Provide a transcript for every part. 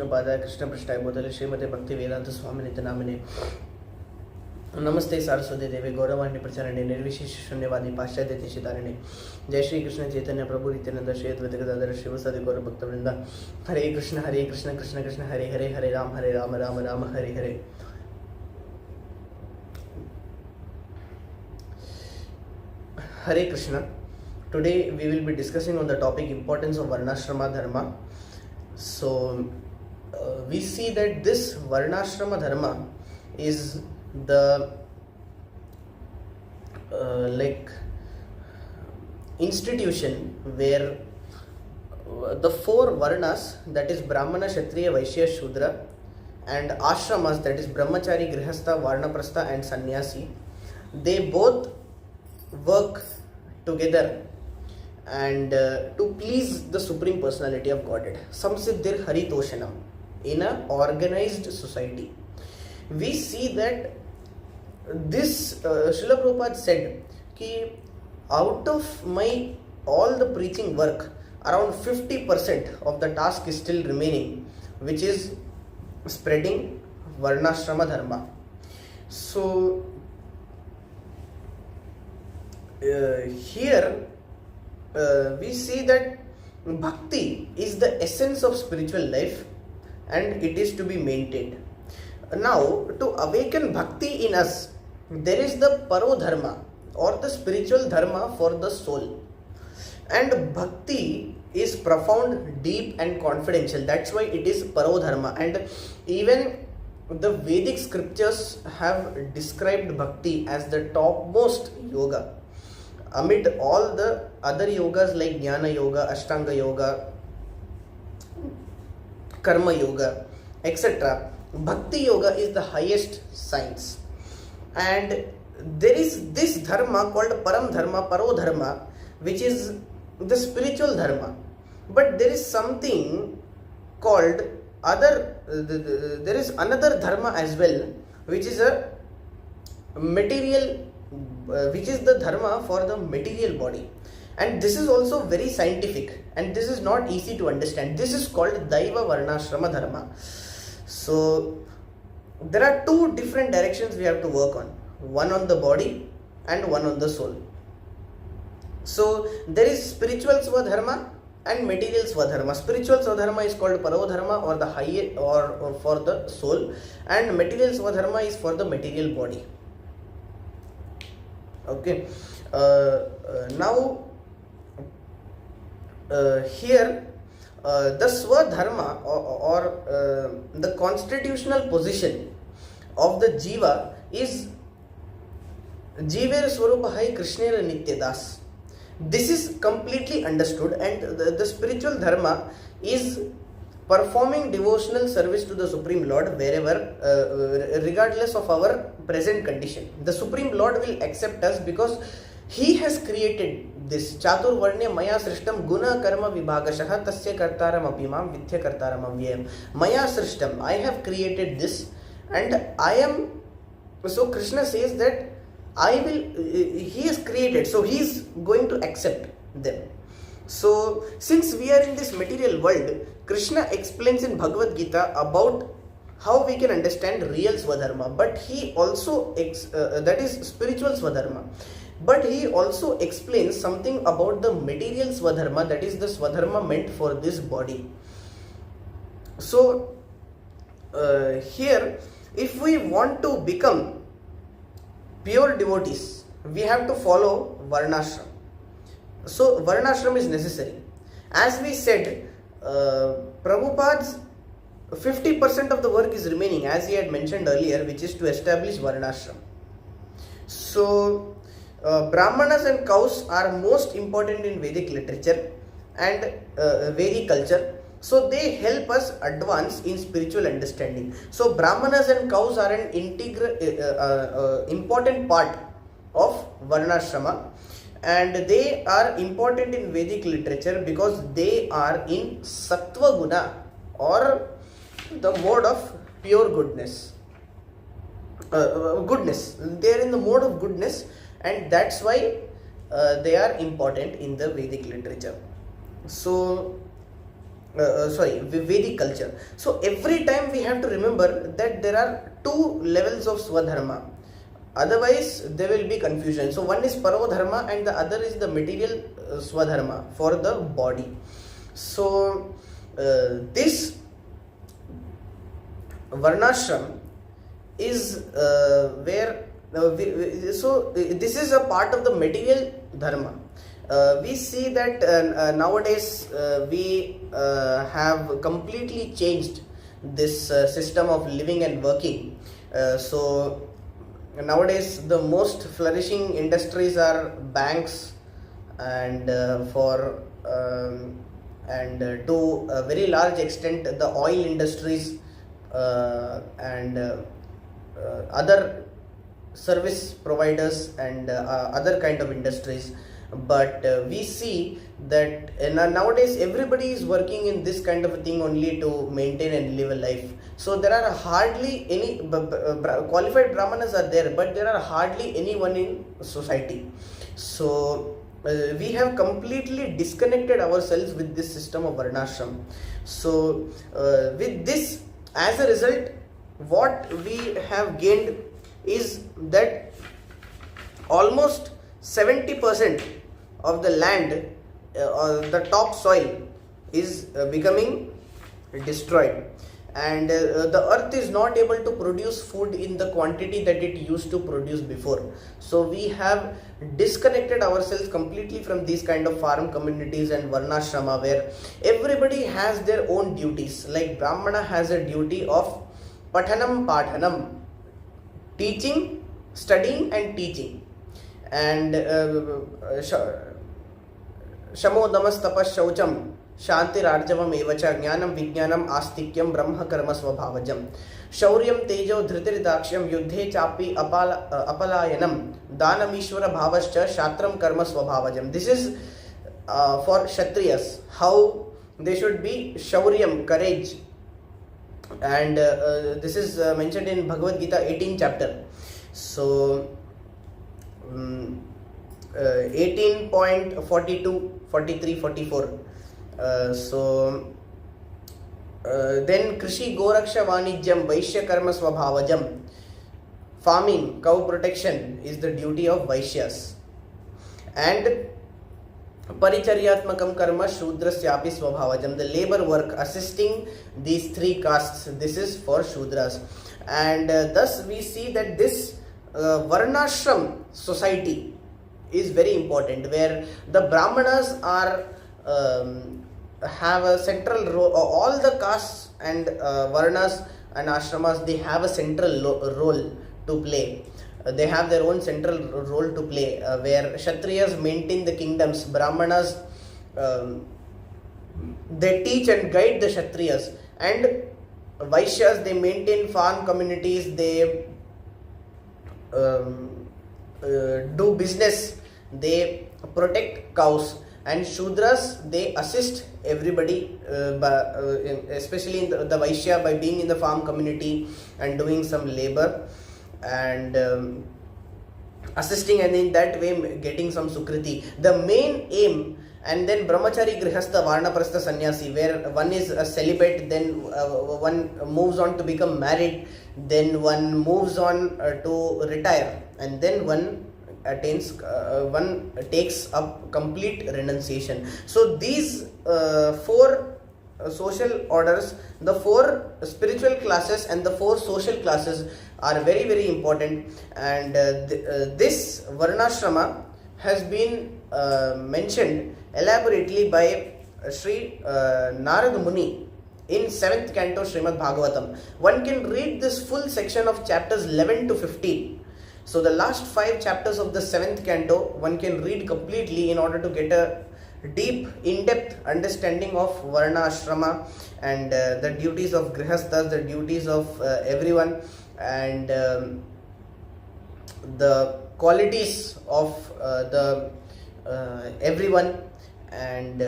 पादाय कृष्ण पृष्ठाय मोदले श्रीमते भक्ति वेदांत स्वामिनित्य नामिने नमस्ते सारस्वती देवी गौरवाणी प्रचारणे निर्विशेष शून्यवादी पाश्चात्य देशितारिणे जय श्री कृष्ण चैतन्य प्रभु नित्यानंद श्री अद्वैत गदाधर शिवसादि गौर भक्त वृंदा हरे Krishna Krishna Krishna Hare Hare Hare Ram Ram Ram Hare Hare. Hare Krishna. Today we will be discussing on the topic importance of Varnasrama Dharma. So we see that this Varnasrama Dharma is the institution where the four Varnas, that is Brahmana, Kshatriya, Vaishya, Shudra, and ashramas, that is Brahmachari, Grihastha, Varnaprastha and Sannyasi, they both work together and to please the Supreme Personality of Godhead. Samsiddhir Haritoshanam. In an organized society, we see that this Srila Prabhupada said कि out of my all the preaching work, around 50% of the task is still remaining, which is spreading Varnasrama Dharma. So here we see that bhakti is the essence of spiritual life and it is to be maintained. Now, to awaken bhakti in us, there is the paro dharma or the spiritual dharma for the soul. And bhakti is profound, deep and confidential. That's why it is paro dharma. And even the Vedic scriptures have described bhakti as the topmost yoga. Amid all the other yogas like Jnana Yoga, Ashtanga Yoga, Karma Yoga, etc., Bhakti Yoga is the highest science. And there is this dharma called Param Dharma, Paro Dharma, which is the spiritual dharma. But there is something called there is another dharma as well, which is a material, which is the dharma for the material body. And this is also very scientific and this is not easy to understand. This is called Daiva Varnasrama Dharma. So there are two different directions we have to work on. One on the body and one on the soul. So there is spiritual Swadharma and material Swadharma. Spiritual Swadharma is called Parodharma or the high or for the soul, and material Swadharma is for the material body. Okay. Now here the Swadharma or the constitutional position of the Jiva is Jiver Swarupahai Krishnera Nityadas. This is completely understood, and the spiritual dharma is performing devotional service to the Supreme Lord wherever, regardless of our present condition. The Supreme Lord will accept us because He has created this. Chatur Varnya Maya Srishtam Guna Karma Vibhagashaha Tasya Kartaram Apimam Vidya Kartaram Avyayam. Maya Srishtam, I have created this and I am. So Krishna says that He has created, so He is going to accept them. So since we are in this material world, Krishna explains in Bhagavad Gita about how we can understand real Swadharma, but He also, that is spiritual Swadharma, but He also explains something about the material Swadharma, that is the Swadharma meant for this body. So here, if we want to become pure devotees, we have to follow Varnashram. So Varnashram is necessary. As we said, Prabhupada's 50% of the work is remaining, as he had mentioned earlier, which is to establish Varnashram. So Brahmanas and cows are most important in Vedic literature and Vedic culture. So they help us advance in spiritual understanding. So Brahmanas and cows are an integral, important part of Varnasrama, and they are important in Vedic literature because they are in Sattva Guna or the mode of pure goodness. They are in the mode of goodness, and that's why they are important in the Vedic literature. So Vedic culture. So every time we have to remember that there are two levels of Swadharma. Otherwise, there will be confusion. So one is Parodharma and the other is the material Swadharma for the body. So this Varnashram is where this is a part of the material dharma. We see that nowadays we have completely changed this system of living and working. So nowadays the most flourishing industries are banks and to a very large extent the oil industries and other service providers and other kind of industries. But we see that nowadays everybody is working in this kind of a thing only to maintain and live a life. So there are hardly any qualified brahmanas are there, but there are hardly anyone in society. So we have completely disconnected ourselves with this system of varnashram. So with this, as a result, what we have gained is that almost 70% of the land or the top soil is becoming destroyed, and the earth is not able to produce food in the quantity that it used to produce before. So we have disconnected ourselves completely from these kind of farm communities and varnashrama, where everybody has their own duties. Like brahmana has a duty of pathanam pathanam, teaching, studying and teaching, and shamo damas tapas shaucham shanti rarjavam evacha jnanam vijnanam astikyam brahma karma svabhavajam shauryam tejo dhritir dakshyam yuddhe chapi apalayanam danam ishvara bhavascha shatram karma svabhavajam. This is for kshatriyas, how they should be shauryam, courage, and this is mentioned in Bhagavad Gita 18th chapter. So 18.42, 43, 44. Then Krishi Goraksha Vanijyam Vaishya Karma Swabhavajam. Farming, cow protection is the duty of Vaishyas. And Paricharyatmakam Karma Shudrasyapi Swabhavajam. The labor work assisting these three castes, this is for Shudras. And thus we see that this Varnashram society is very important, where the Brahmanas are have a central role. All the castes and Varnas and ashramas, they have a central role to play. They have their own central role to play, where Kshatriyas maintain the kingdoms, Brahmanas they teach and guide the Kshatriyas, and Vaishyas they maintain farm communities, they do business, they protect cows, and Shudras they assist everybody, especially in the Vaishya, by being in the farm community and doing some labor and assisting, and in that way getting some sukriti. The main aim, and then brahmachari, grihastha, varnaprastha, sannyasi, where one is a celibate, then one moves on to become married, then one moves on to retire, and then one takes up complete renunciation. So these four social orders, the four spiritual classes and the four social classes are very, very important. And this Varnasrama has been mentioned elaborately by Sri Narad Muni in 7th canto Srimad Bhagavatam. One can read this full section of chapters 11 to 15. So the last 5 chapters of the 7th canto one can read completely in order to get a deep, in-depth understanding of Varna Ashrama and the duties of Grihasthas, the duties of everyone, and the qualities of the everyone, and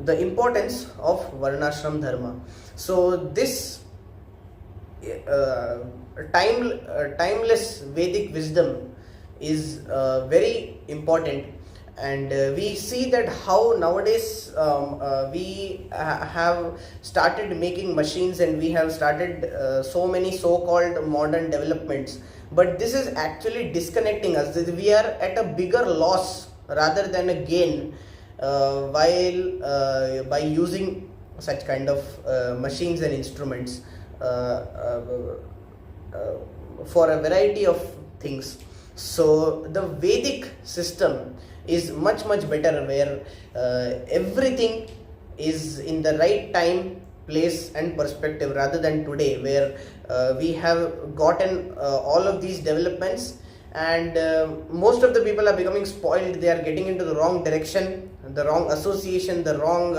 the importance of Varnashram Dharma. So this timeless Vedic wisdom is very important, And we see that how nowadays we have started making machines, and we have started so many so-called modern developments, but this is actually disconnecting us. We are at a bigger loss rather than a gain while by using such kind of machines and instruments for a variety of things. So the Vedic system is much better, where everything is in the right time, place and perspective, rather than today, where we have gotten all of these developments, and most of the people are becoming spoiled. They are getting into the wrong direction, the wrong association, the wrong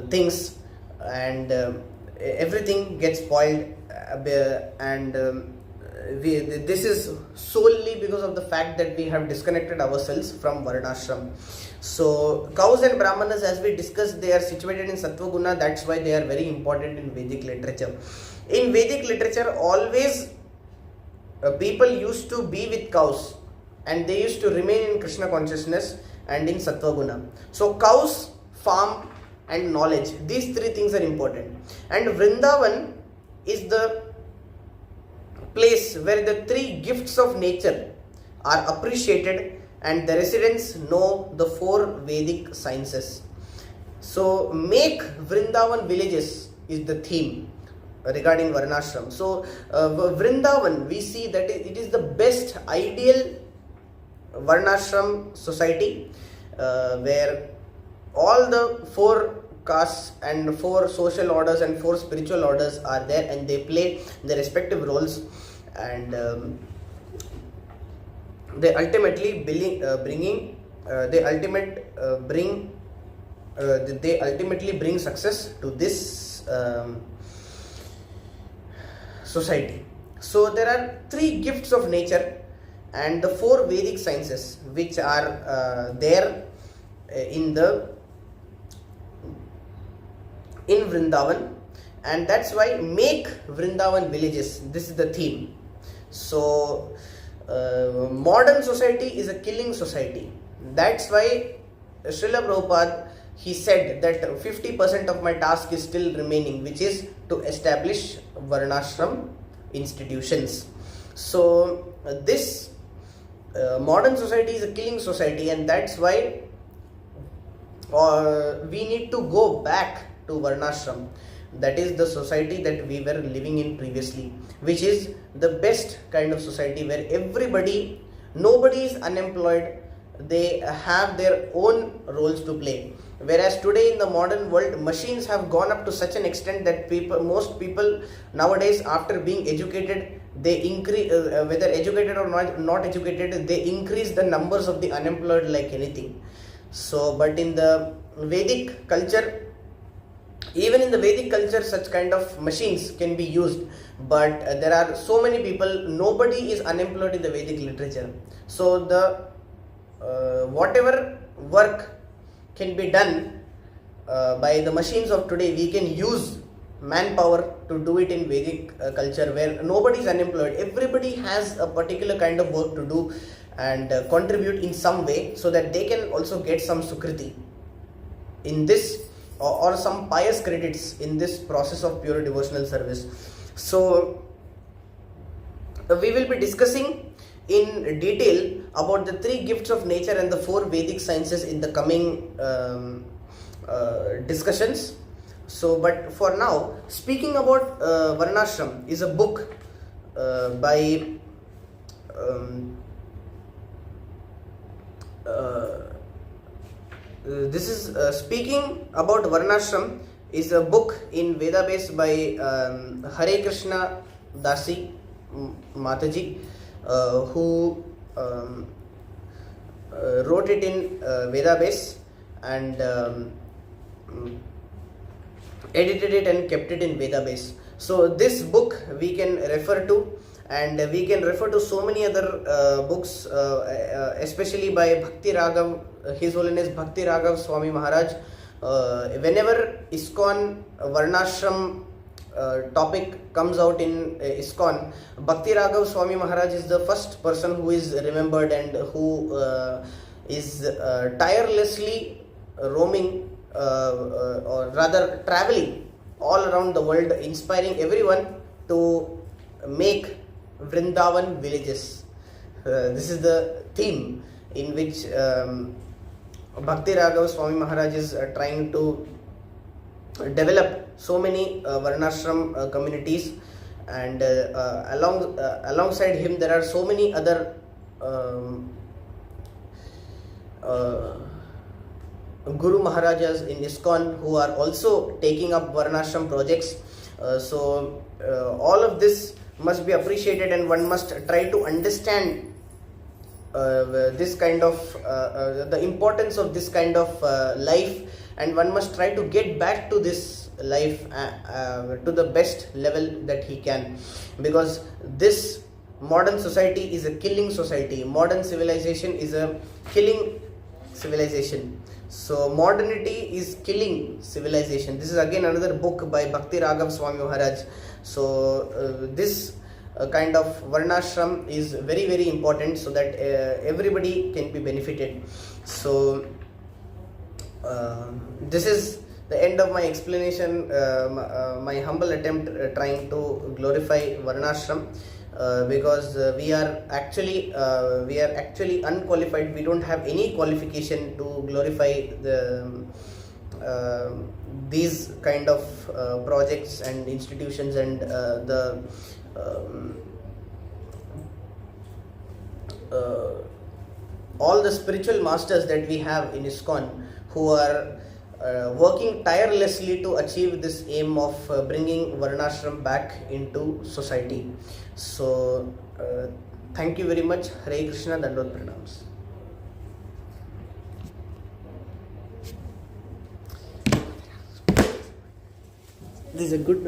things, and everything gets spoiled, and this is solely because of the fact that we have disconnected ourselves from Varnashram. So cows and brahmanas, as we discussed, they are situated in Sattva Guna. That's why they are very important in Vedic literature. In Vedic literature, always people used to be with cows, and they used to remain in Krishna consciousness and in Sattva Guna. So cows, farm and knowledge, these three things are important. And Vrindavan is the place where the three gifts of nature are appreciated, and the residents know the four Vedic sciences. So make Vrindavan villages is the theme regarding Varnashram. So Vrindavan, we see that it is the best ideal Varnashram society, where all the four castes and four social orders and four spiritual orders are there, and they play their respective roles, and they ultimately bring success to this society. So there are three gifts of nature and the four Vedic sciences which are there in Vrindavan, and that's why make Vrindavan villages. This is the theme. So modern society is a killing society. That's why Srila Prabhupada, he said that 50% of my task is still remaining, which is to establish Varnashram institutions. So this modern society is a killing society, and that's why we need to go back to Varnashram. That is the society that we were living in previously, which is the best kind of society, where nobody is unemployed. They have their own roles to play. Whereas today in the modern world, machines have gone up to such an extent that most people nowadays, after being educated, they increase, whether educated or not educated, they increase the numbers of the unemployed like anything. So, but in the Vedic culture, even in the Vedic culture, such kind of machines can be used, but there are so many people, nobody is unemployed in the Vedic literature. So the whatever work can be done by the machines of today, we can use manpower to do it in Vedic culture, where nobody is unemployed. Everybody has a particular kind of work to do and contribute in some way, so that they can also get some sukriti in this, or some pious credits in this process of pure devotional service. So we will be discussing in detail about the three gifts of nature and the four Vedic sciences in the coming discussions. So, but for now, speaking about Varnashram is a book by this is speaking about Varnashram is a book in Vedabase by Hare Krishna Dasi Mataji, who wrote it in Vedabase and edited it and kept it in Vedabase. So this book we can refer to, and we can refer to so many other books, especially by Bhakti Raghav, His Holiness Bhakti Raghav Swami Maharaj. Whenever ISKCON Varnashram topic comes out in ISKCON, Bhakti Raghav Swami Maharaj is the first person who is remembered and who is tirelessly roaming or rather traveling all around the world, inspiring everyone to make Vrindavan villages. This is the theme in which Bhakti Raghav Swami Maharaj is trying to develop so many Varnashram communities, and alongside him there are so many other Guru Maharajas in ISKCON who are also taking up Varnashram projects. So all of this must be appreciated, and one must try to understand this kind of the importance of this kind of life, and one must try to get back to this life to the best level that he can, because this modern society is a killing society. Modern civilization is a killing civilization. So modernity is killing civilization. This is again another book by Bhakti Raghav Swami Maharaj. So this kind of Varnashram is very, very important, so that everybody can be benefited. So this is the end of my explanation, my humble attempt trying to glorify Varnashram, because we are actually unqualified. We don't have any qualification to glorify these kind of projects and institutions, and all the spiritual masters that we have in ISKCON, who are working tirelessly to achieve this aim of bringing Varnashram back into society. So thank you very much. Hare Krishna, Dandot Pranams. This is a good